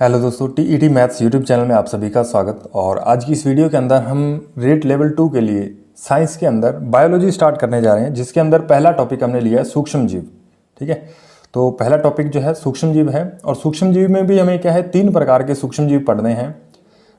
Hello दोस्तों, TET maths YouTube channel में आप सभी का स्वागत। और आज की इस वीडियो के अंदर हम रेट लेवल 2 के लिए साइंस के अंदर बायोलॉजी स्टार्ट करने जा रहे हैं, जिसके अंदर पहला टॉपिक हमने लिया है सूक्ष्म जीव। ठीक है, तो पहला टॉपिक जो है सूक्ष्म जीव है। और सूक्ष्म जीव में भी हमें क्या है, 3 प्रकार के सूक्ष्म जीव पढ़ने हैं।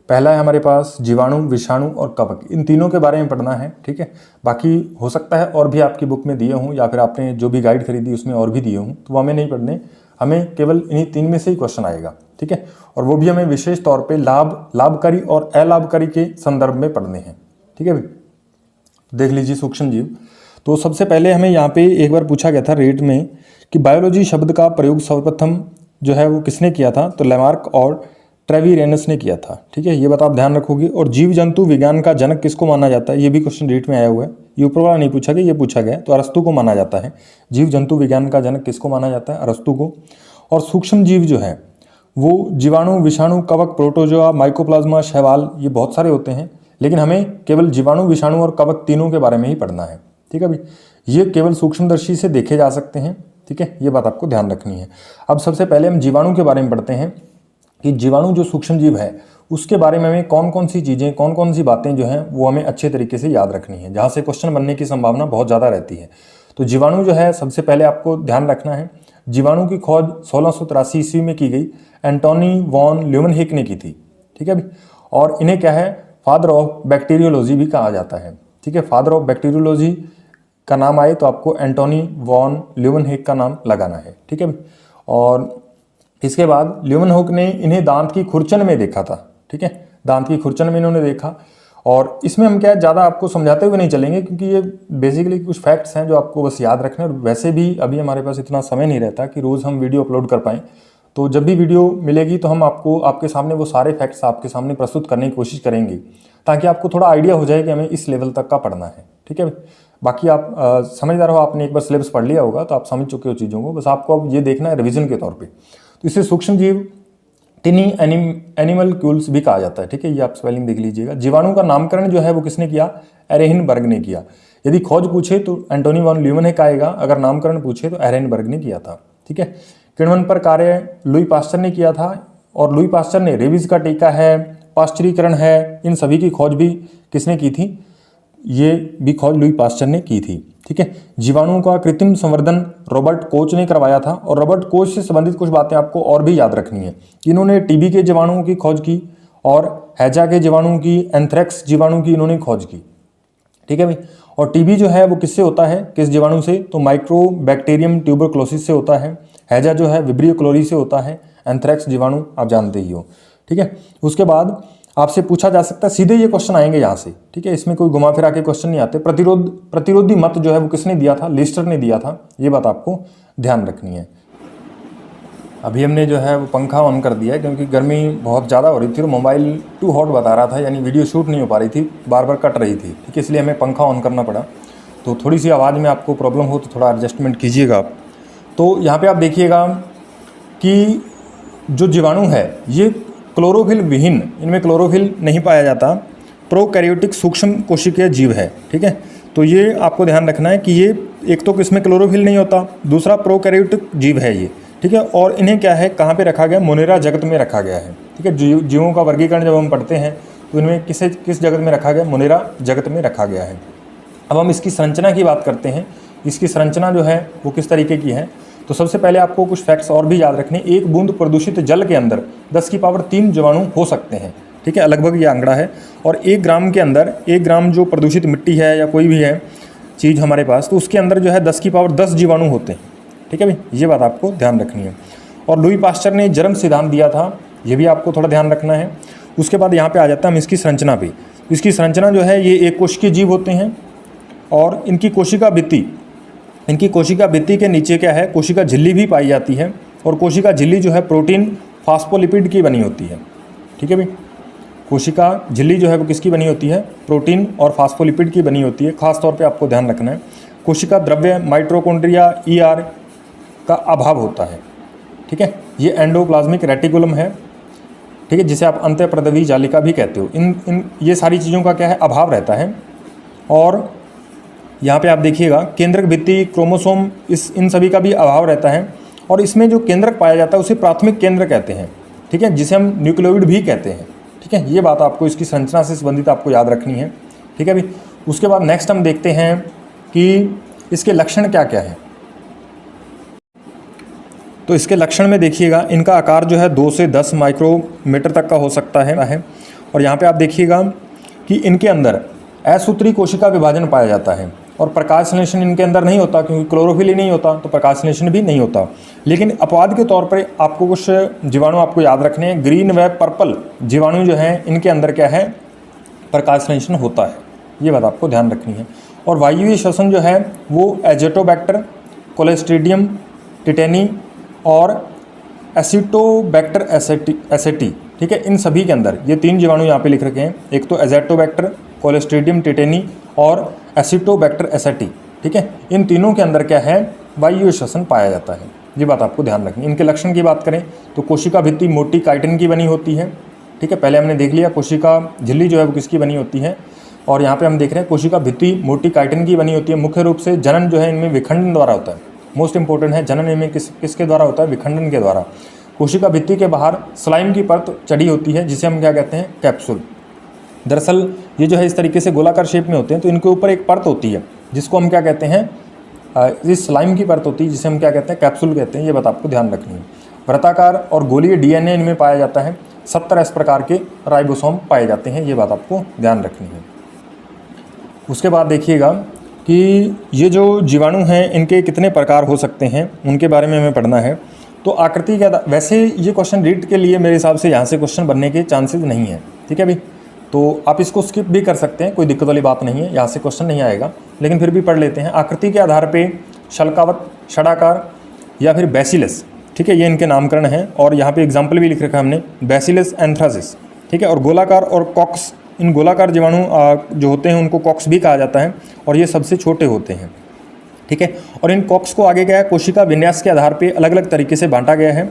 पहला है हमारे पास जीवाणु, विषाणु और कवक। इन तीनों के बारे में पढ़ना है। ठीक है, बाकी हो सकता है और भी आपकी बुक में दिए हों या फिर आपने जो भी गाइड खरीदी उसमें और भी दिए हों, तो वो हमें नहीं पढ़ने, हमें केवल इन्हीं 3 में से ही क्वेश्चन आएगा। ठीक है, और वो भी हमें विशेष तौर पे लाभकारी और अलाभकारी के संदर्भ में पढ़ने हैं। ठीक है भाई, देख लीजिए सूक्ष्म जीव। तो सबसे पहले हमें यहाँ पे एक बार पूछा गया था रेट में कि बायोलॉजी शब्द का प्रयोग सर्वप्रथम जो है वो किसने किया था, तो लैमार्क और ट्रेविरेनस ने किया था। ठीक है, ये बात आप ध्यान रखोगे। और जीव जंतु विज्ञान का जनक किसको माना जाता है, ये भी क्वेश्चन रेट में आया हुआ है। ये ऊपर वाला नहीं पूछा गया, ये पूछा गया। तो अरस्तु को माना जाता है। जीव जंतु विज्ञान का जनक किसको माना जाता है, अरस्तु को। और सूक्ष्म जीव जो है वो जीवाणु, विषाणु, कवक, प्रोटोजोआ, माइकोप्लाज्मा, शैवाल, ये बहुत सारे होते हैं, लेकिन हमें केवल जीवाणु, विषाणु और कवक तीनों के बारे में ही पढ़ना है। ठीक है भाई, ये केवल सूक्ष्मदर्शी से देखे जा सकते हैं। ठीक है, ये बात आपको ध्यान रखनी है। अब सबसे पहले हम जीवाणु के बारे में पढ़ते हैं कि जीवाणु जो सूक्ष्म जीव है उसके बारे में हमें कौन कौन सी चीज़ें, कौन कौन सी बातें जो हैं वो हमें अच्छे तरीके से याद रखनी है, जहाँ से क्वेश्चन बनने की संभावना बहुत ज़्यादा रहती है। तो जीवाणु जो है सबसे पहले आपको ध्यान रखना है, जीवाणु की खोज 1683 ईस्वी में की गई, एंटोनी वॉन ल्यूमेनहिक ने की थी। ठीक है भी, और इन्हें क्या है, फादर ऑफ बैक्टीरियोलॉजी भी कहा जाता है। ठीक है, फादर ऑफ बैक्टीरियोलॉजी का नाम आए तो आपको एंटोनी वॉन ल्यूमेनहिक का नाम लगाना है। ठीक है, और इसके बाद ल्यूमेनहुक ने इन्हें दांत की खुरचन में देखा था। ठीक है, दांत की खुरचन में इन्होंने देखा। और इसमें हम क्या ज़्यादा आपको समझाते हुए नहीं चलेंगे, क्योंकि ये बेसिकली कुछ फैक्ट्स हैं जो आपको बस याद रखने। और वैसे भी अभी हमारे पास इतना समय नहीं रहता कि रोज़ हम वीडियो अपलोड कर पाएँ। तो जब भी वीडियो मिलेगी तो हम आपको आपके सामने वो सारे फैक्ट्स आपके सामने प्रस्तुत करने की कोशिश करेंगे, ताकि आपको थोड़ा आइडिया हो जाए कि हमें इस लेवल तक का पढ़ना है। ठीक है, बाकी आप समझदार हो, आपने एक बार सिलेबस पढ़ लिया होगा तो आप समझ चुके हो चीज़ों को, बस आपको अब ये देखना है रिविजन के तौर पर। तो इसे सूक्ष्म जीव, टिनी एनिमलक्यूल्स भी कहा जाता है। ठीक है, ये आप स्पेलिंग देख लीजिएगा। जीवाणु का नामकरण जो है वो किसने किया, एरेनबर्ग ने किया। यदि खोज पूछे तो एंटोनी वॉन ल्यूमेनहिक आएगा, अगर नामकरण पूछे तो एरेनबर्ग ने किया था। ठीक है, किण्वन पर कार्य लुई पास्चर ने किया था, और लुई पास्चर ने रेबीज का टीका है, पाश्चरीकरण है, इन सभी की खोज भी किसने की थी, ये भी खोज लुई पास्चर ने की थी। ठीक है, जीवाणुओं का कृत्रिम संवर्धन रॉबर्ट कोच ने करवाया था। और रॉबर्ट कोच से संबंधित कुछ बातें आपको और भी याद रखनी है। इन्होंने टीबी के जीवाणुओं की खोज की, और हैजा के जीवाणुओं की, एंथ्रेक्स जीवाणु की इन्होंने खोज की। ठीक है भाई, और टीबी जो है वो किससे होता है, किस जीवाणु से, तो माइक्रोबैक्टीरियम ट्यूबरक्लोसिस से होता है। हैजा जो है विब्रियो क्लोरी से होता है। एंथ्रेक्स जीवाणु आप जानते ही हो। ठीक है, उसके बाद आपसे पूछा जा सकता है, सीधे ये क्वेश्चन आएंगे यहाँ से। ठीक है, इसमें कोई घुमा फिरा के क्वेश्चन नहीं आते। प्रतिरोधी मत जो है वो किसने दिया था, लिस्टर ने दिया था। ये बात आपको ध्यान रखनी है। अभी हमने जो है वो पंखा ऑन कर दिया है, क्योंकि गर्मी बहुत ज़्यादा हो रही थी और मोबाइल टू हॉट बता रहा था, यानी वीडियो शूट नहीं हो पा रही थी, बार बार कट रही थी। ठीक है, इसलिए हमें पंखा ऑन करना पड़ा। तो थोड़ी सी आवाज़ में आपको प्रॉब्लम हो तो थोड़ा एडजस्टमेंट कीजिएगा आप। तो यहाँ पर आप देखिएगा कि जो जीवाणु है ये क्लोरोफिल विहीन, इनमें क्लोरोफिल नहीं पाया जाता, प्रोकैरियोटिक सूक्ष्म कोशिकीय जीव है। ठीक है, तो ये आपको ध्यान रखना है कि ये एक तो इसमें क्लोरोफिल नहीं होता, दूसरा प्रोकैरियोटिक जीव है ये। ठीक है, और इन्हें क्या है, कहाँ पे रखा गया, मोनेरा जगत में रखा गया है। ठीक है, जीवों का वर्गीकरण जब हम पढ़ते हैं तो इनमें किस जगत में रखा गया, मोनेरा जगत में रखा गया है। अब हम इसकी संरचना की बात करते हैं। इसकी संरचना जो है वो किस तरीके की है, तो सबसे पहले आपको कुछ फैक्ट्स और भी याद रखने। एक बूंद प्रदूषित जल के अंदर 10 की पावर 3 जीवाणु हो सकते हैं। ठीक है, लगभग ये आंकड़ा है। और 1 ग्राम के अंदर, 1 ग्राम जो प्रदूषित मिट्टी है या कोई भी है चीज़ हमारे पास, तो उसके अंदर जो है 10 की पावर 10 जीवाणु होते हैं। ठीक है भाई, ये बात आपको ध्यान रखनी है। और लुई पास्चर ने जर्म सिद्धांत दिया था, ये भी आपको थोड़ा ध्यान रखना है। उसके बाद यहाँ पर आ जाता है हम इसकी संरचना पे। इसकी संरचना जो है ये एक कोशिकीय जीव होते हैं, और इनकी कोशिका भित्ति के नीचे क्या है, कोशिका झिल्ली भी पाई जाती है। और कोशिका झिल्ली जो है प्रोटीन फास्फोलिपिड की बनी होती है। ठीक है भाई, कोशिका झिल्ली जो है वो किसकी बनी होती है, प्रोटीन और फास्फोलिपिड की बनी होती है। खास तौर पे आपको ध्यान रखना है, कोशिका द्रव्य माइटोकॉन्ड्रिया ER का अभाव होता है। ठीक है, ये एंडोप्लाज्मिक रेटिकुलम है। ठीक है, जिसे आप अंतःप्रदवी जालिका भी कहते हो। इन ये सारी चीज़ों का क्या है, अभाव रहता है। और यहाँ पे आप देखिएगा केंद्रक भित्ति, क्रोमोसोम, इन सभी का भी अभाव रहता है। और इसमें जो केंद्रक पाया जाता है उसे प्राथमिक केंद्र कहते हैं। ठीक है, जिसे हम न्यूक्लियोइड भी कहते हैं। ठीक है, ये बात आपको इसकी संरचना से संबंधित आपको याद रखनी है। ठीक है भाई, उसके बाद नेक्स्ट हम देखते हैं कि इसके लक्षण क्या क्या है। तो इसके लक्षण में देखिएगा, इनका आकार जो है 2 से 10 माइक्रोमीटर तक का हो सकता है। और यहाँ पे आप देखिएगा कि इनके अंदर असूत्री कोशिका विभाजन पाया जाता है और प्रकाश संश्लेषण इनके अंदर नहीं होता, क्योंकि क्लोरोफिल ही नहीं होता तो प्रकाश संश्लेषण भी नहीं होता। लेकिन अपवाद के तौर पर आपको कुछ जीवाणु आपको याद रखने हैं। ग्रीन व पर्पल जीवाणु जो हैं इनके अंदर क्या है, प्रकाश संश्लेषण होता है, ये बात आपको ध्यान रखनी है। और वायवीय श्वसन जो है वो एजेटोबैक्टर, कोलेस्ट्रीडियम टिटेनी और एसिटोबैक्टर एसेटी, ठीक है, इन सभी के अंदर ये 3 जीवाणु यहाँ पे लिख रखे हैं। एक तो एजेटोबैक्टर, कोलेस्ट्रीडियम टिटेनी और एसिटोबैक्टर एसेटी। ठीक है, इन तीनों के अंदर क्या है, वायवीय श्वसन पाया जाता है, ये बात आपको ध्यान रखनी है। इनके लक्षण की बात करें तो कोशिका भित्ति मोटी काइटिन की बनी होती है। ठीक है, पहले हमने देख लिया कोशिका झिल्ली जो है वो किसकी बनी होती है, और यहाँ पे हम देख रहे हैं कोशिका भित्ति मोटी काइटिन की बनी होती है। मुख्य रूप से जनन जो है इनमें विखंडन द्वारा होता है। मोस्ट इंपॉर्टेंट है, जनन इनमें किसके द्वारा होता है, विखंडन के द्वारा। कोशिका भित्ति के बाहर स्लाइम की परत चढ़ी होती है जिसे हम क्या कहते हैं, कैप्सूल। दरअसल ये जो है इस तरीके से गोलाकार शेप में होते हैं, तो इनके ऊपर एक परत होती है जिसको हम क्या कहते हैं, इस स्लाइम की परत होती है जिसे हम क्या कहते हैं, कैप्सूल कहते हैं, ये बात आपको ध्यान रखनी है। वृत्ताकार और गोलीय डीएनए इनमें पाया जाता है। 70 इस प्रकार के राइबोसोम पाए जाते हैं, ये बात आपको ध्यान रखनी है। उसके बाद देखिएगा कि ये जो जीवाणु हैं इनके कितने प्रकार हो सकते हैं, उनके बारे में हमें पढ़ना है। तो आकृति क्या, वैसे ये क्वेश्चन रीड के लिए मेरे हिसाब से यहाँ से क्वेश्चन बनने के चांसेस नहीं है। ठीक है भाई, तो आप इसको स्किप भी कर सकते हैं, कोई दिक्कत वाली बात नहीं है, यहाँ से क्वेश्चन नहीं आएगा, लेकिन फिर भी पढ़ लेते हैं। आकृति के आधार पे शल्कावत, षडाकार या फिर बैसिलस, ठीक है, ये इनके नामकरण हैं। और यहाँ पे एग्जाम्पल भी लिख रखा है हमने, बैसिलस एंथ्रासिस। ठीक है, और गोलाकार और कॉक्स, इन गोलाकार जीवाणु जो होते हैं उनको कॉक्स भी कहा जाता है और ये सबसे छोटे होते हैं। ठीक है, और इन कॉक्स को आगे क्या है, कोशिका विन्यास के आधार पे अलग अलग तरीके से बांटा गया है।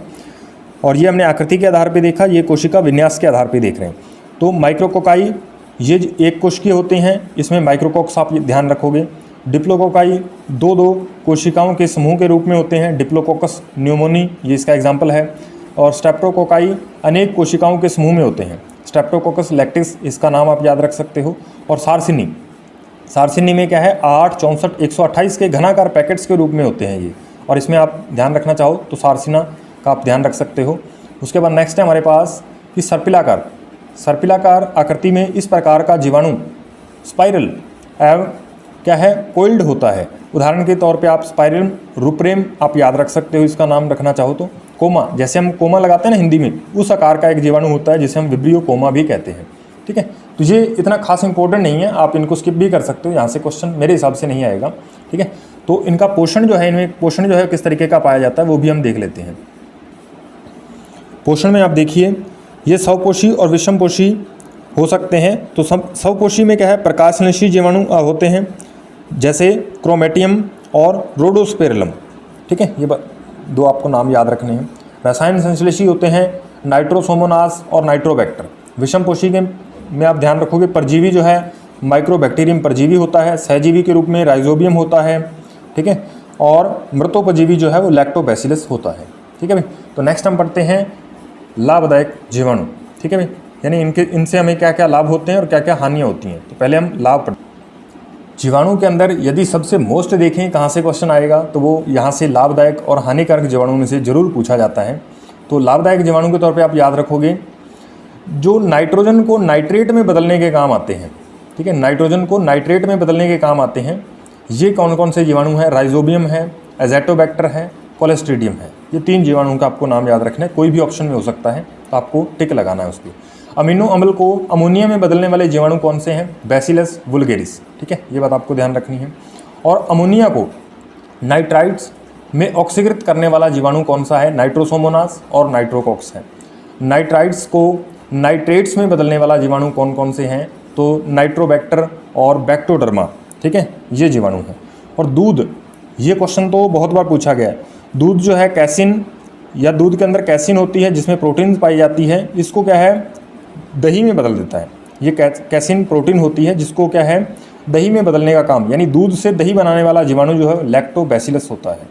और ये हमने आकृति के आधार पे देखा, ये कोशिका विन्यास के आधार पे देख रहे हैं। तो माइक्रोकोकाई ये एक कोशिकीय होते हैं, इसमें माइक्रोकॉक्स आप ध्यान रखोगे। डिप्लोकोकाई 2 कोशिकाओं के समूह के रूप में होते हैं, डिप्लोकोकस न्यूमोनी ये इसका एग्जाम्पल है। और स्ट्रेप्टोकोकाई अनेक कोशिकाओं के समूह में होते हैं, स्ट्रेप्टोकोकस लैक्टिस इसका नाम आप याद रख सकते हो। और सार्सिनी में क्या है, 8, 64, 128 के घनाकार पैकेट्स के रूप में होते हैं ये, और इसमें आप ध्यान रखना चाहो तो सार्सिना का आप ध्यान रख सकते हो। उसके बाद नेक्स्ट है हमारे पास कि सर्पिलाकार आकृति में इस प्रकार का जीवाणु स्पाइरल एवं क्या है, कोइल्ड होता है। उदाहरण के तौर पे आप स्पाइरल रूप्रेम आप याद रख सकते हो, इसका नाम रखना चाहो तो। कोमा, जैसे हम कोमा लगाते हैं ना हिंदी में, उस आकार का एक जीवाणु होता है जिसे हम विब्रियो कोमा भी कहते हैं। ठीक है, तो ये इतना खास इंपॉर्टेंट नहीं है, आप इनको स्किप भी कर सकते हो, यहाँ से क्वेश्चन मेरे हिसाब से नहीं आएगा। ठीक है, तो इनका पोषण जो है, इनमें पोषण जो है किस तरीके का पाया जाता है वो भी हम देख लेते हैं। पोषण में आप देखिए, ये स्वपोषी और विषमपोषी हो सकते हैं। तो स्वपोषी में क्या है, प्रकाश संश्लेषी जीवाणु होते हैं जैसे क्रोमेटियम और रोडोस्पेरलम। ठीक है, ये 2 आपको नाम याद रखने हैं। रसायन संश्लेषी होते हैं नाइट्रोसोमोनास और नाइट्रोबैक्टर। विषमपोषी के में आप ध्यान रखोगे, परजीवी जो है माइक्रोबैक्टीरियम परजीवी होता है, सहजीवी के रूप में राइजोबियम होता है। ठीक है, और मृतोपजीवी जो है वो लैक्टोबैसिलस होता है। ठीक है भाई, तो नेक्स्ट हम पढ़ते हैं लाभदायक जीवाणु। ठीक है भाई, यानी इनसे हमें क्या क्या लाभ होते हैं और क्या क्या हानियाँ होती हैं। तो पहले हम लाभ पढ़ते हैं। जीवाणु के अंदर यदि सबसे मोस्ट देखें कहाँ से क्वेश्चन आएगा तो वो यहाँ से लाभदायक और हानिकारक जीवाणु में से जरूर पूछा जाता है। तो लाभदायक जीवाणु के तौर पे आप याद रखोगे जो नाइट्रोजन को नाइट्रेट में बदलने के काम आते हैं। ठीक है, नाइट्रोजन को नाइट्रेट में बदलने के काम आते हैं। ये कौन कौन से जीवाणु हैं, राइजोबियम है, एजेटोबैक्टर है, कोलेस्ट्रीडियम है। ये 3 जीवाणुओं का आपको नाम याद रखना है, कोई भी ऑप्शन में हो सकता है, तो आपको टिक लगाना है उस पर। अमीनो अम्ल को अमोनिया में बदलने वाले जीवाणु कौन से हैं, बैसिलस वुल्गेरिस। ठीक है, ये बात आपको ध्यान रखनी है। और अमोनिया को नाइट्राइट्स में ऑक्सीकृत करने वाला जीवाणु कौन सा है, नाइट्रोसोमोनास और नाइट्रोकॉक्स है। नाइट्राइट्स को नाइट्रेट्स में बदलने वाला जीवाणु कौन कौन से हैं, तो नाइट्रोबैक्टर और बैक्टोडर्मा। ठीक है, ये जीवाणु हैं। और दूध, ये क्वेश्चन तो बहुत बार पूछा गया है। दूध जो है कैसिन या दूध के अंदर कैसिन होती है जिसमें प्रोटीन पाई जाती है, इसको क्या है दही में बदल देता है। ये कैसिन प्रोटीन होती है जिसको क्या है दही में बदलने का काम, यानी दूध से दही बनाने वाला जीवाणु जो है लैक्टोबैसिलस होता है।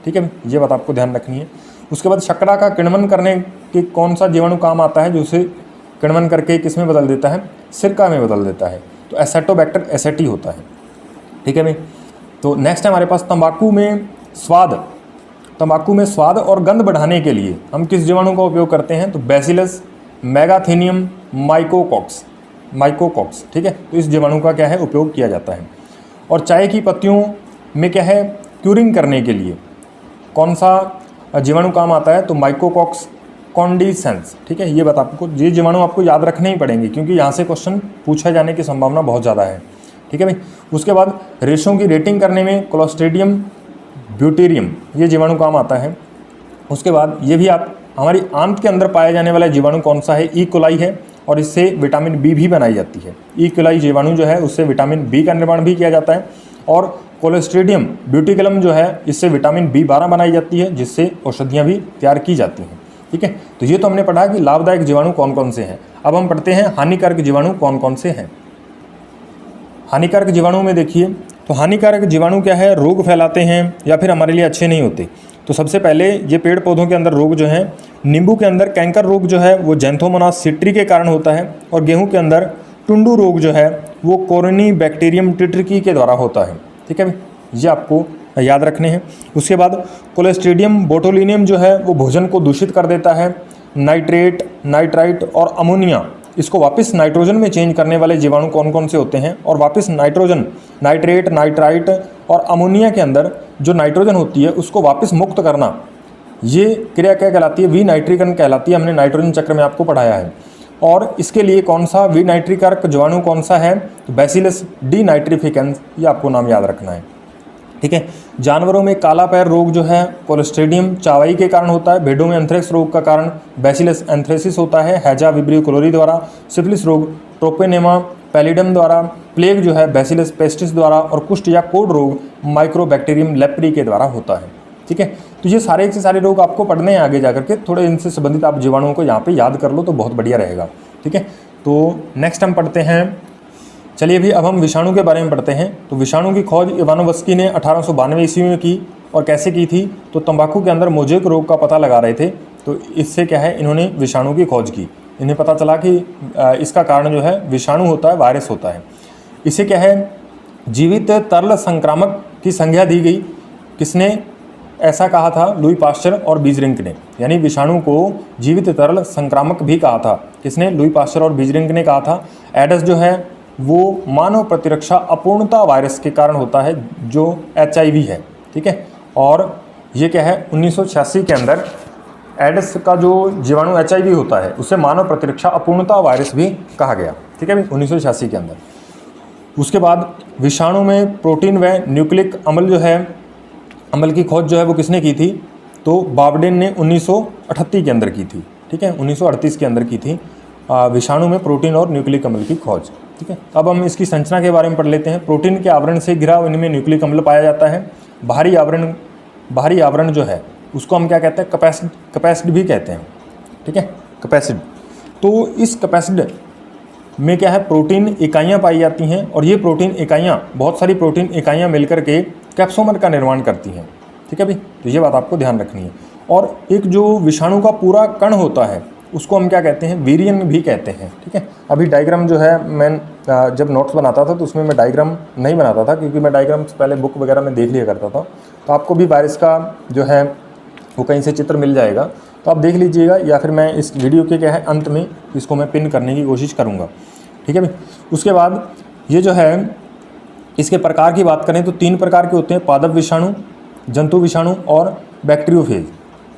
ठीक है, ये बात आपको ध्यान रखनी है। उसके बाद शर्करा का किण्वन करने के कौन सा जीवाणु काम आता है, जो उसे किण्वन करके किस में बदल देता है, सिरका में बदल देता है, तो एसेटोबैक्टर एसेटी होता है। ठीक है भाई। तो नेक्स्ट है हमारे पास तंबाकू में स्वाद और गंध बढ़ाने के लिए हम किस जीवाणु का उपयोग करते हैं, तो बैसिलस मेगाथेनियम माइकोकॉक्स। ठीक है, तो इस जीवाणु का क्या है उपयोग किया जाता है। और चाय की पत्तियों में क्या है क्यूरिंग करने के लिए कौन सा जीवाणु काम आता है, तो माइकोकॉक्स कॉन्डिसेंस। ठीक है, ये जीवाणु आपको याद रखने ही पड़ेंगे क्योंकि यहाँ से क्वेश्चन पूछा जाने की संभावना बहुत ज़्यादा है। ठीक है भाई। उसके बाद रेशों की रेटिंग करने में क्लोस्ट्रीडियम ब्यूटेरियम ये जीवाणु काम आता है। उसके बाद ये भी आप हमारी आंत के अंदर पाया जाने वाला जीवाणु कौन सा है, ई कोलाई है, और इससे विटामिन बी भी बनाई जाती है। ई कोलाई जीवाणु जो है उससे विटामिन बी का निर्माण भी किया जाता है। और कोलेस्ट्रीडियम ब्यूटिकलम जो है इससे विटामिन बी12 बनाई जाती है, जिससे औषधियाँ भी तैयार की जाती हैं। ठीक है, तो ये तो हमने पढ़ा कि लाभदायक जीवाणु कौन कौन से हैं। अब हम पढ़ते हैं हानिकारक जीवाणु कौन कौन से हैं। हानिकारक जीवाणु में देखिए, तो हानिकारक जीवाणु क्या है, रोग फैलाते हैं या फिर हमारे लिए अच्छे नहीं होते। तो सबसे पहले ये पेड़ पौधों के अंदर रोग जो है, नींबू के अंदर कैंकर रोग जो है वो जैंथोमोनास सिट्री के कारण होता है, और गेहूं के अंदर टुंडू रोग जो है वो कोरोनी बैक्टीरियम टिट्रिकी के द्वारा होता है। ठीक है, ये आपको याद रखने हैं। उसके बाद कोलेस्ट्रीडियम बोटुलिनियम जो है वो भोजन को दूषित कर देता है। नाइट्रेट, नाइट्राइट और अमोनिया इसको वापस नाइट्रोजन में चेंज करने वाले जीवाणु कौन कौन से होते हैं, और वापस नाइट्रोजन, नाइट्रेट, नाइट्राइट और अमोनिया के अंदर जो नाइट्रोजन होती है उसको वापस मुक्त करना, ये क्रिया क्या कहलाती है, विनाइट्रीकरण कहलाती है। हमने नाइट्रोजन चक्र में आपको पढ़ाया है। और इसके लिए कौन सा विनाइट्रीकारक जीवाणु कौन सा है, तो बैसिलस डीनाइट्रिफिकेंस, ये आपको नाम याद रखना है। ठीक है। जानवरों में काला पैर रोग जो है कोलेस्ट्रीडियम चावाई के कारण होता है। भेड़ों में एंथ्रेक्स रोग का कारण बैसिलस एंथ्रेसिस होता है, हैजा विब्रियो क्लोरी द्वारा। सिफिलिस रोग ट्रोपेनेमा पैलिडम द्वारा। प्लेग जो है बैसिलस पेस्टिस द्वारा। और कुष्ठ या कोड रोग माइक्रोबैक्टीरियम लेप्री के द्वारा होता है। ठीक है, तो ये सारे के सारे रोग आपको पढ़ने हैं आगे जाकर के, थोड़े इनसे संबंधित आप जीवाणुओं को यहाँ पे याद कर लो तो बहुत बढ़िया रहेगा। ठीक है, तो नेक्स्ट हम पढ़ते हैं, चलिए भी अब हम विषाणु के बारे में पढ़ते हैं। तो विषाणु की खोज इवानोव्स्की ने 1892 ईस्वी में की, और कैसे की थी, तो तंबाकू के अंदर मोजेक रोग का पता लगा रहे थे, तो इससे क्या है इन्होंने विषाणु की खोज की। इन्हें पता चला कि इसका कारण जो है विषाणु होता है, वायरस होता है। इसे क्या है जीवित तरल संक्रामक की संज्ञा दी गई। किसने ऐसा कहा था, लुई पाश्चर और बीजरिंक ने, यानी विषाणु को जीवित तरल संक्रामक भी कहा था। किसने, लुई पाश्चर और बीजरिंक ने कहा था। एडस जो है वो मानव प्रतिरक्षा अपूर्णता वायरस के कारण होता है, जो HIV है। ठीक है, और ये क्या है 1986 के अंदर एडस का जो जीवाणु HIV होता है उसे मानव प्रतिरक्षा अपूर्णता वायरस भी कहा गया। ठीक है भाई, 1986 के अंदर। उसके बाद विषाणु में प्रोटीन व न्यूक्लिक अम्ल जो है, अम्ल की खोज जो है वो किसने की थी, तो बावडेन ने 1938 के अंदर की थी। ठीक है, 1938 के अंदर की थी विषाणु में प्रोटीन और न्यूक्लिक अम्ल की खोज। ठीक है, अब हम इसकी संरचना के बारे में पढ़ लेते हैं। प्रोटीन के आवरण से घिरा इनमें न्यूक्लिक अम्ल पाया जाता है। बाहरी आवरण जो है उसको हम क्या कहते हैं, कैपेसिड भी कहते हैं। ठीक है, कैपेसिड। तो इस कैपेसिड में क्या है प्रोटीन इकाइयाँ पाई जाती हैं, और ये प्रोटीन इकाइयाँ, बहुत सारी प्रोटीन इकाइयाँ मिलकर के कैप्सोमर का निर्माण करती हैं। ठीक है भाई, तो ये बात आपको ध्यान रखनी है। और एक जो विषाणु का पूरा कण होता है उसको हम क्या कहते हैं, वीरियन भी कहते हैं। ठीक है, अभी डायग्राम जो है मैं जब नोट्स बनाता था तो उसमें मैं डायग्राम नहीं बनाता था, क्योंकि मैं डायग्राम पहले बुक वगैरह में देख लिया करता था। तो आपको भी वायरस का जो है वो कहीं से चित्र मिल जाएगा, तो आप देख लीजिएगा, या फिर मैं इस वीडियो के क्या है अंत में इसको मैं पिन करने की कोशिश करूँगा। ठीक है भाई। उसके बाद ये जो है इसके प्रकार की बात करें तो 3 प्रकार के होते हैं, पादप विषाणु, जंतु विषाणु और बैक्टीरियोफेज।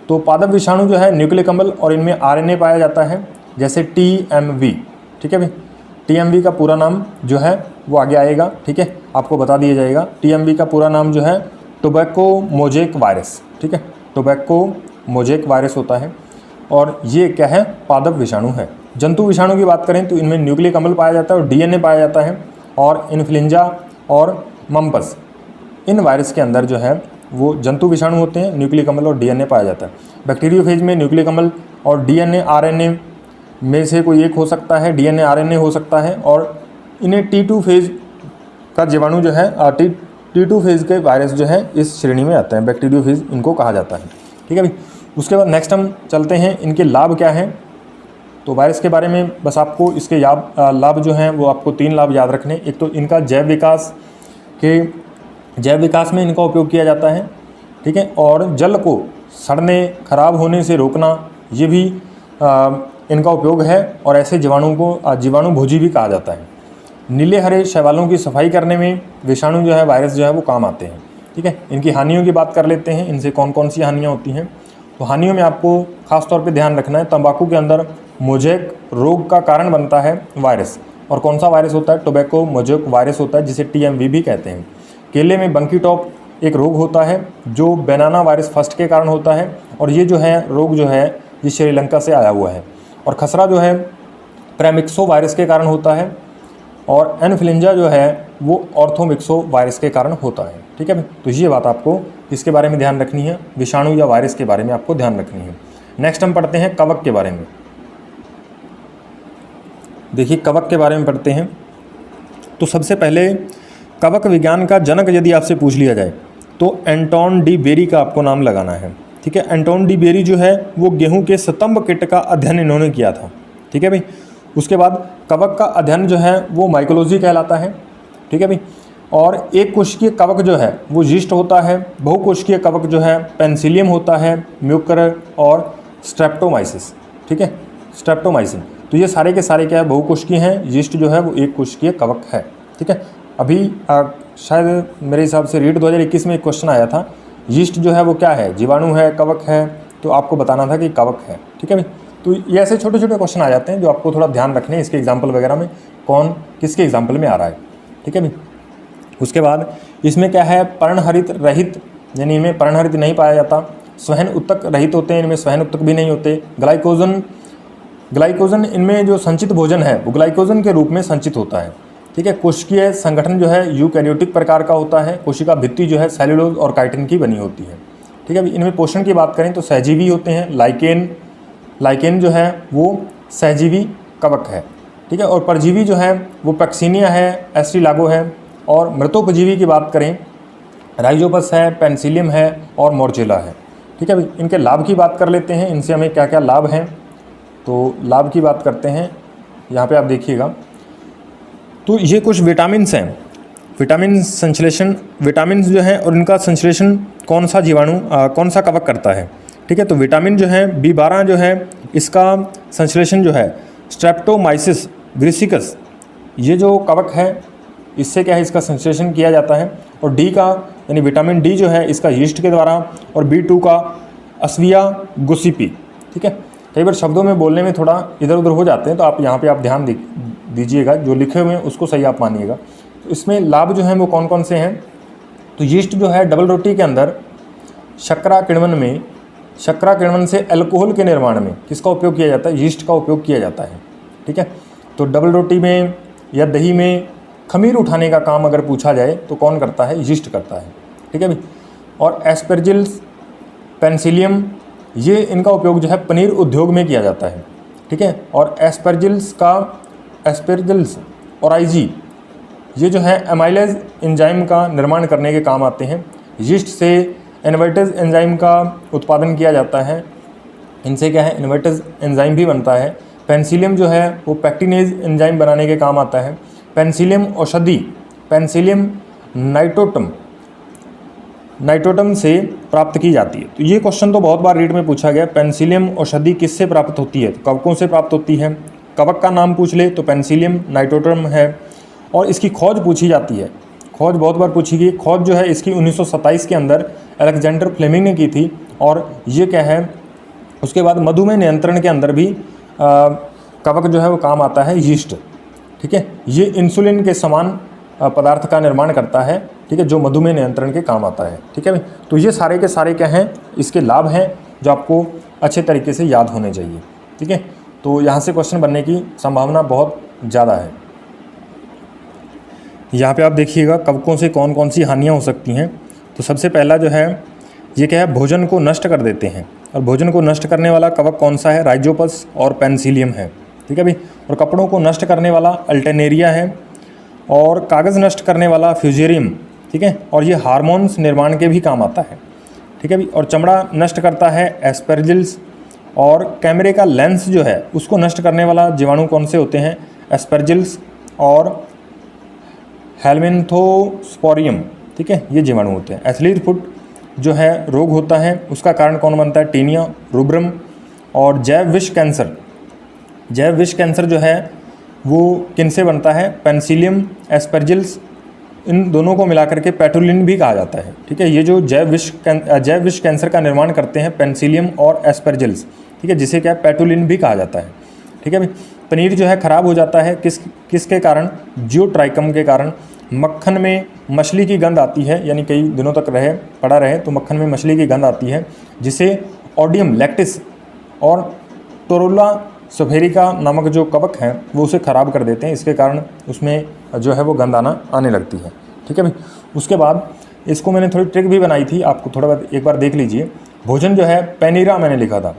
तो पादप विषाणु जो है न्यूक्लिक अम्ल और इनमें RNA पाया जाता है, जैसे TMV। ठीक है भाई, TMV का पूरा नाम जो है वो आगे आएगा। ठीक है, आपको बता दिया जाएगा। TMV का पूरा नाम जो है टोबैको मोजेक वायरस। ठीक है, टोबैको मोजेक वायरस होता है, और ये क्या है पादप विषाणु है। जंतु विषाणु की बात करें तो इनमें न्यूक्लिक अम्ल पाया जाता है और DNA पाया जाता है, और इन्फ्लुएंजा और मम्पस इन वायरस के अंदर जो है वो जंतु विषाणु होते हैं, न्यूक्लिक अम्ल और DNA पाया जाता है। बैक्टीरियोफेज में न्यूक्लिक अम्ल और DNA RNA में से कोई एक हो सकता है, DNA RNA हो सकता है, और इन्हें T2 फेज का जीवाणु जो है T2 फेज के वायरस जो है इस श्रेणी में आते हैं, बैक्टीरियोफेज इनको कहा जाता है। ठीक है भाई। उसके बाद नेक्स्ट हम चलते हैं इनके लाभ क्या हैं। तो वायरस के बारे में बस आपको इसके लाभ जो हैं वो आपको 3 लाभ याद रखने। एक तो इनका जैव विकास में इनका उपयोग किया जाता है, ठीक है, और जल को सड़ने खराब होने से रोकना, ये भी इनका उपयोग है, और ऐसे जीवाणु को जीवाणुभोजी भी कहा जाता है। नीले हरे शैवालों की सफाई करने में विषाणु जो है, वायरस जो है वो काम आते हैं, ठीक है। इनकी हानियों की बात कर लेते हैं, इनसे कौन कौन सी हानियाँ होती हैं। तो हानियों में आपको खास तौर पे ध्यान रखना है, तंबाकू के अंदर मोज़ेक रोग का कारण बनता है वायरस, और कौन सा वायरस होता है, टोबैको मोज़ेक वायरस होता है, जिसे TMV भी कहते हैं। केले में बंकी टॉप एक रोग होता है जो बनाना वायरस फस्ट के कारण होता है, और ये जो है रोग जो है ये श्रीलंका से आया हुआ है। और खसरा जो है प्रेमिक्सो वायरस के कारण होता है, और एनफ्लुएंजा जो है वो ऑर्थोमिक्सो वायरस के कारण होता है, ठीक है। तो ये बात आपको इसके बारे में ध्यान रखनी है, विषाणु या वायरस के बारे में आपको ध्यान रखनी है। नेक्स्ट हम पढ़ते हैं कवक के बारे में। देखिए कवक के बारे में पढ़ते हैं। तो सबसे पहले कवक विज्ञान का जनक यदि आपसे पूछ लिया जाए तो एंटोन डी बेरी का आपको नाम लगाना है, ठीक है। एंटोन डी बेरी जो है वो गेहूं के स्तंभ कीट का अध्ययन इन्होंने किया था, ठीक है भाई। उसके बाद कवक का अध्ययन जो है वो माइकोलॉजी कहलाता है, ठीक है भाई। और एक कोशिकीय कवक जो है वो यीस्ट होता है, बहुकोशिकीय कवक जो है पेनिसिलियम होता है, म्यूकर और स्ट्रेप्टोमाइसिस, ठीक है, स्ट्रेप्टोमाइसिन। तो ये सारे के सारे क्या है, बहुकोशिकीय हैं। यीस्ट जो है वो एक कोशिकीय कवक है, ठीक है। अभी शायद मेरे हिसाब से रीट 2021 में एक क्वेश्चन आया था, यीस्ट जो है वो क्या है, जीवाणु है, कवक है, तो आपको बताना था कि कवक है, ठीक है भाई। तो ये ऐसे छोटे छोटे क्वेश्चन आ जाते हैं जो आपको थोड़ा ध्यान रखने हैं, इसके एग्जाम्पल वगैरह में कौन किसके एग्जाम्पल में आ रहा है, ठीक है भाई। उसके बाद इसमें क्या है, पर्णहरित रहित, यानी इनमें पर्णहरित नहीं पाया जाता। स्वहन उत्तक रहित होते हैं, इनमें स्वहन उत्तक भी नहीं होते। ग्लाइकोजन इनमें जो संचित भोजन है वो ग्लाइकोजन के रूप में संचित होता है, ठीक है। कोशिकीय संगठन जो है यूकैरियोटिक प्रकार का होता है। कोशिका भित्ति जो है सेलुलोज और काइटिन की बनी होती है, ठीक है। इनमें पोषण की बात करें तो सहजीवी होते हैं। लाइकेन जो है वो सहजीवी कवक है, ठीक है। और परजीवी जो है वो पैक्सीनिया है, एस्ट्रीलागो है। और मृतोपजीवी की बात करें, राइजोपस है, पेनिसिलियम है और मोर्चेला है, ठीक है भाई। इनके लाभ की बात कर लेते हैं, इनसे हमें क्या क्या लाभ हैं। तो लाभ की बात करते हैं, यहाँ पे आप देखिएगा। तो ये कुछ विटामिन्स हैं, विटामिन संश्लेषण, विटामिन जो हैं और इनका संश्लेषण कौन सा जीवाणु कौन सा कवक करता है, ठीक है। तो विटामिन जो है B12 जो है इसका संश्लेषण जो है स्ट्रेप्टोमाइसिस ग्रिसिकस, ये जो कवक है इससे क्या है, इसका संश्लेषण किया जाता है। और डी का यानी विटामिन डी जो है इसका यीस्ट के द्वारा, और B2 का अस्विया गुसिपी, ठीक है। कई बार शब्दों में बोलने में थोड़ा इधर उधर हो जाते हैं, तो आप यहाँ पे आप ध्यान दीजिएगा, जो लिखे हुए हैं उसको सही आप मानिएगा। तो इसमें लाभ जो हैं वो कौन कौन से हैं। तो यीस्ट जो है डबल रोटी के अंदर शर्करा किण्वन से अल्कोहल के निर्माण में किसका उपयोग किया जाता है, यीस्ट का उपयोग किया जाता है, ठीक है। तो डबल रोटी में या दही में खमीर उठाने का काम अगर पूछा जाए तो कौन करता है, यीस्ट करता है, ठीक है भाई। और एस्पेरजिल्स, पेनिसिलियम, ये इनका उपयोग जो है पनीर उद्योग में किया जाता है, ठीक है। और एस्पेरजिल्स ओराइजी, ये जो है एमाइलेज एंजाइम का निर्माण करने के काम आते हैं। यीस्ट से इन्वर्टेज एंजाइम का उत्पादन किया जाता है, इनसे क्या है इन्वर्टेज एंजाइम भी बनता है। पेनिसिलियम जो है वो पैक्टिनेज एंजाइम बनाने के काम आता है। पेनिसिलियम औषधि, पेनिसिलियम नाइट्रोटम से प्राप्त की जाती है। तो ये क्वेश्चन तो बहुत बार रीड में पूछा गया, पेनिसिलियम औषधि किससे प्राप्त होती है, तो कवकों से प्राप्त होती है। कवक का नाम पूछ ले तो पेनिसिलियम नाइट्रोटम है। और इसकी खोज पूछी जाती है, खोज बहुत बार पूछी गई। खोज जो है इसकी 1927 के अंदर अलेक्जेंडर फ्लेमिंग ने की थी। और ये क्या है, उसके बाद मधुमेह नियंत्रण के अंदर भी कवक जो है वो काम आता है, यीस्ट, ठीक है। ये इंसुलिन के समान पदार्थ का निर्माण करता है, ठीक है, जो मधुमेह नियंत्रण के काम आता है, ठीक है भाई। तो ये सारे के सारे क्या हैं, इसके लाभ हैं जो आपको अच्छे तरीके से याद होने चाहिए, ठीक है। तो यहाँ से क्वेश्चन बनने की संभावना बहुत ज़्यादा है। यहाँ पे आप देखिएगा कवकों से कौन कौन सी हानियाँ हो सकती हैं। तो सबसे पहला जो है ये क्या है, भोजन को नष्ट कर देते हैं। और भोजन को नष्ट करने वाला कवक कौन सा है, राइजोपस और पेनिसिलियम है, ठीक है भाई। और कपड़ों को नष्ट करने वाला अल्टेनेरिया है। और कागज़ नष्ट करने वाला फ्यूजेरियम, ठीक है। और ये हार्मोन्स निर्माण के भी काम आता है। ठीक है भी। और चमड़ा नष्ट करता है एस्पेरजिल्स, और कैमरे का लेंस जो है उसको नष्ट करने वाला जीवाणु कौन से होते हैं? एस्पेरजिल्स और हेलमिन्थोस्पोरियम, ठीक है, ये जीवाणु होते हैं। एथलीट फुट जो है रोग होता है, उसका कारण कौन बनता है? Tinea rubrum. और जैव विष कैंसर, जैव विष कैंसर जो है वो किनसे बनता है? पेनिसिलियम, एस्पेरजिल्स, इन दोनों को मिलाकर के पेटुलिन भी कहा जाता है, ठीक है। ये जो जैव विष कैंसर का निर्माण करते हैं पेनिसिलियम और एस्पेरजिल्स, ठीक है, जिसे क्या पेटुलिन भी कहा जाता है, ठीक है भाई। पनीर जो है ख़राब हो जाता है किसके कारण? जियोट्राइकम के कारण। मक्खन में मछली की गंध आती है, यानी कई दिनों तक पड़ा रहे तो मक्खन में मछली की गंध आती है, जिसे ओडियम लैक्टिस और टोरुला सफेरिका नामक जो कवक हैं वो उसे ख़राब कर देते हैं। इसके कारण उसमें जो है वो गंध आने लगती है, ठीक है भाई। उसके बाद इसको मैंने थोड़ी ट्रिक भी बनाई थी, आपको थोड़ा बहुत एक बार देख लीजिए। भोजन जो है पैनीरा मैंने लिखा था,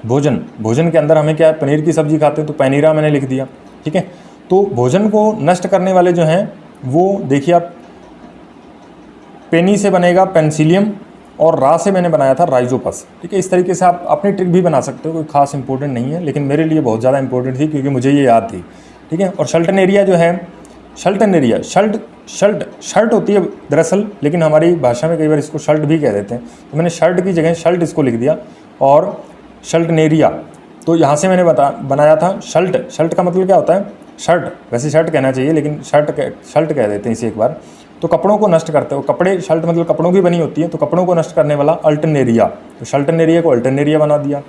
भोजन के अंदर हमें क्या है? पनीर की सब्ज़ी खाते हैं तो पैनीरा मैंने लिख दिया, ठीक है। तो भोजन को नष्ट करने वाले जो हैं वो देखिए आप, पेनी से बनेगा पेनिसिलियम और रा से मैंने बनाया था राइजोपस, ठीक है। इस तरीके से आप अपनी ट्रिक भी बना सकते हो, कोई खास इंपॉर्टेंट नहीं है, लेकिन मेरे लिए बहुत ज़्यादा इंपॉर्टेंट थी क्योंकि मुझे ये याद थी, ठीक है। और शल्टनेरिया जो है, शल्टनेरिया शर्ट होती है दरअसल, लेकिन हमारी भाषा में कई बार इसको शल्ट भी कह देते हैं, तो मैंने शर्ट की जगह शल्ट इसको लिख दिया। और शल्टनेरिया तो यहाँ से मैंने बनाया था शल्ट का मतलब क्या होता है? शर्ट, वैसे शर्ट कहना चाहिए लेकिन शल्ट कह देते हैं इसे एक बार। तो कपड़ों को नष्ट करते हो, कपड़े, शल्ट मतलब कपड़ों की बनी होती है, तो कपड़ों को नष्ट करने वाला अल्टरनेरिया, तो शल्टनेरिया को अल्टरनेरिया बना दिया,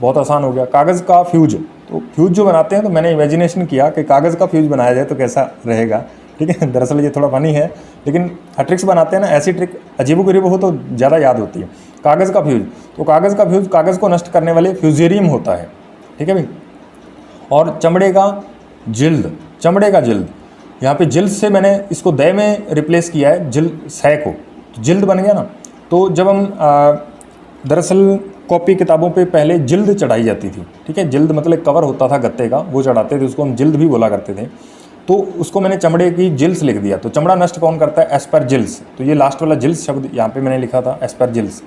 बहुत आसान हो गया। कागज़ का फ्यूज, तो फ्यूज जो बनाते हैं तो मैंने इमेजिनेशन किया कि कागज़ का फ्यूज बनाया जाए तो कैसा रहेगा, ठीक है। दरअसल ये थोड़ा फनी है, लेकिन ट्रिक्स बनाते हैं ना, ऐसी ट्रिक अजीबोगरीब हो तो ज़्यादा याद होती है। कागज़ का फ्यूज, तो कागज़ का फ्यूज कागज़ को नष्ट करने वाले फ्यूजेरियम होता है, ठीक है भाई। और चमड़े का जिल्द, यहाँ पे जिल्द से मैंने इसको दय में रिप्लेस किया है, जिल्द सह को, तो जिल्द बन गया ना। तो जब हम दरअसल कॉपी किताबों पे पहले जिल्द चढ़ाई जाती थी, ठीक है। जिल्द मतलब एक कवर होता था गत्ते का, वो चढ़ाते थे, उसको हम जिल्द भी बोला करते थे। तो उसको मैंने चमड़े की जिल्स लिख दिया। तो चमड़ा नष्ट कौन करता है? एस्पेरजिल्स, तो ये लास्ट वाला जिल्स शब्द यहाँ पे मैंने लिखा था, एस्पेरजिल्स,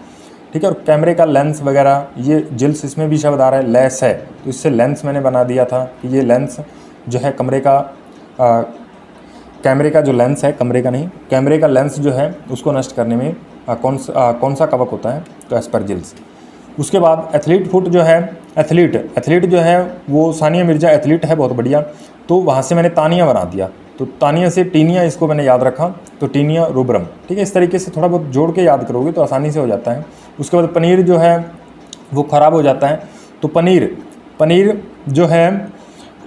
ठीक है। और कैमरे का लेंस वगैरह, ये जिल्स, इसमें भी शब्द आ रहा है, लेस है, तो इससे लेंस मैंने बना दिया था कि ये लेंस जो है कैमरे का जो लेंस है, कैमरे का लेंस जो है उसको नष्ट करने में कौन सा कवक होता है? तो एस्पेरजिल्स। उसके बाद एथलीट फुट जो है, एथलीट जो है वो सानिया मिर्जा एथलीट है, बहुत बढ़िया। तो वहाँ से मैंने तानिया बना दिया, तो तानिया से टीनिया, इसको मैंने याद रखा, तो टीनिया रूब्रम, ठीक है। इस तरीके से थोड़ा बहुत जोड़ के याद करोगे तो आसानी से हो जाता है। उसके बाद पनीर जो है वो ख़राब हो जाता है, तो पनीर जो है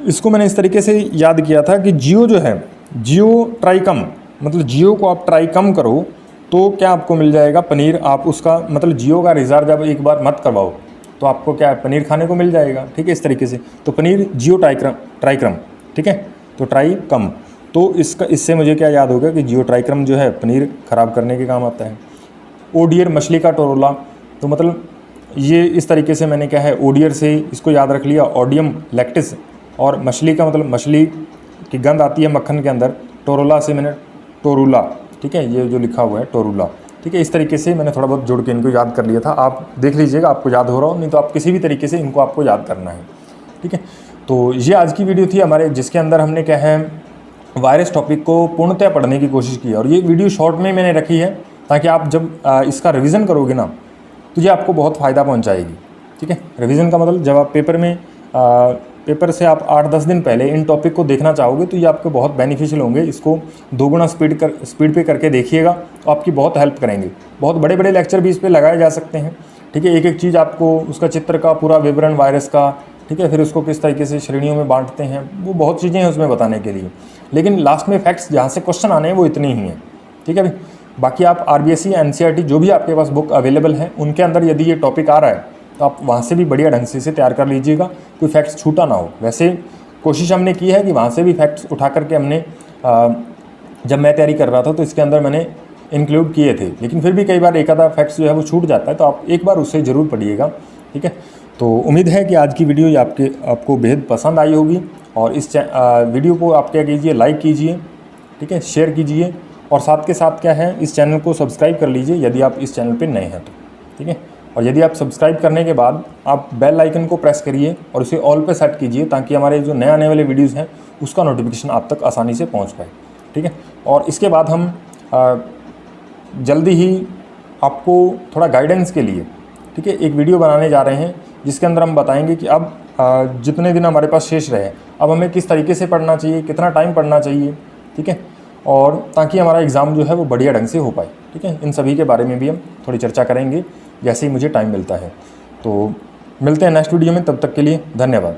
इसको मैंने इस तरीके से याद किया था कि जियो ट्राइकम, मतलब जियो को आप ट्राई कम करो तो क्या आपको मिल जाएगा? पनीर। आप उसका मतलब जियो का रिज़ार्व जब एक बार मत करवाओ तो आपको क्या है? पनीर खाने को मिल जाएगा, ठीक है। इस तरीके से तो पनीर जियो ट्राइक्रम, ठीक है, तो ट्राई कम। तो इससे मुझे क्या याद होगा कि जियो ट्राइक्रम जो है पनीर ख़राब करने के काम आता है। ओडियर, मछली का टोरोला, तो मतलब ये इस तरीके से मैंने क्या है, ओडियर से इसको याद रख लिया, ओडियम लैक्टिस, और मछली का मतलब मछली की गंध आती है मक्खन के अंदर, टोरोला से मैंने टोरुला, ठीक है, ये जो लिखा हुआ है टोरुला, ठीक है। इस तरीके से मैंने थोड़ा बहुत जोड़ के इनको याद कर लिया था। आप देख लीजिएगा आपको याद हो रहा हो, नहीं तो आप किसी भी तरीके से इनको आपको याद करना है, ठीक है। तो ये आज की वीडियो थी हमारे, जिसके अंदर हमने क्या है वायरस टॉपिक को पूर्णतः पढ़ने की कोशिश की है। और ये वीडियो शॉर्ट में मैंने रखी है ताकि आप जब इसका रिवीजन करोगे ना तो ये आपको बहुत फ़ायदा पहुंचाएगी, ठीक है। रिवीजन का मतलब जब आप पेपर से आप 8-10 दिन पहले इन टॉपिक को देखना चाहोगे तो ये आपको बहुत बेनिफिशियल होंगे। इसको 2 गुना स्पीड पे करके देखिएगा तो आपकी बहुत हेल्प करेंगे। बहुत बड़े बड़े लेक्चर भी इस पर लगाए जा सकते हैं, ठीक है। एक एक चीज़ आपको उसका चित्र का पूरा विवरण वायरस का, ठीक है, फिर उसको किस तरीके से श्रेणियों में बांटते हैं, वो बहुत चीज़ें हैं उसमें बताने के लिए। लेकिन लास्ट में फैक्ट्स जहाँ से क्वेश्चन आने हैं वो इतनी ही हैं, ठीक है भाई। बाकी आप RBSE NCERT जो भी आपके पास बुक अवेलेबल है उनके अंदर यदि ये टॉपिक आ रहा है तो आप वहाँ से भी बढ़िया ढंग से इसे तैयार कर लीजिएगा, कोई फैक्ट्स छूटा ना हो। वैसे कोशिश हमने की है कि वहाँ से भी फैक्ट्स उठा करके हमने जब मैं तैयारी कर रहा था तो इसके अंदर मैंने इंक्लूड किए थे, लेकिन फिर भी कई बार एक आधा फैक्ट्स जो है वो छूट जाता है, तो आप एक बार उससे ज़रूर पढ़िएगा, ठीक है। तो उम्मीद है कि आज की वीडियो ये आपको बेहद पसंद आई होगी। और इस वीडियो को आप क्या कीजिए, लाइक कीजिए, ठीक है, शेयर कीजिए और साथ के साथ क्या है, इस चैनल को सब्सक्राइब कर लीजिए यदि आप इस चैनल पे नए हैं तो, ठीक है। और यदि आप सब्सक्राइब करने के बाद आप बेल आइकन को प्रेस करिए और उसे ऑल पे सेट कीजिए, ताकि हमारे जो नए आने वाले वीडियोज़ हैं उसका नोटिफिकेशन आप तक आसानी से पहुँच पाए, ठीक है। और इसके बाद हम जल्दी ही आपको थोड़ा गाइडेंस के लिए, ठीक है, एक वीडियो बनाने जा रहे हैं, जिसके अंदर हम बताएंगे कि अब जितने दिन हमारे पास शेष रहे अब हमें किस तरीके से पढ़ना चाहिए, कितना टाइम पढ़ना चाहिए, ठीक है, और ताकि हमारा एग्ज़ाम जो है वो बढ़िया ढंग से हो पाए, ठीक है। इन सभी के बारे में भी हम थोड़ी चर्चा करेंगे जैसे ही मुझे टाइम मिलता है। तो मिलते हैं नेक्स्ट वीडियो में, तब तक के लिए धन्यवाद।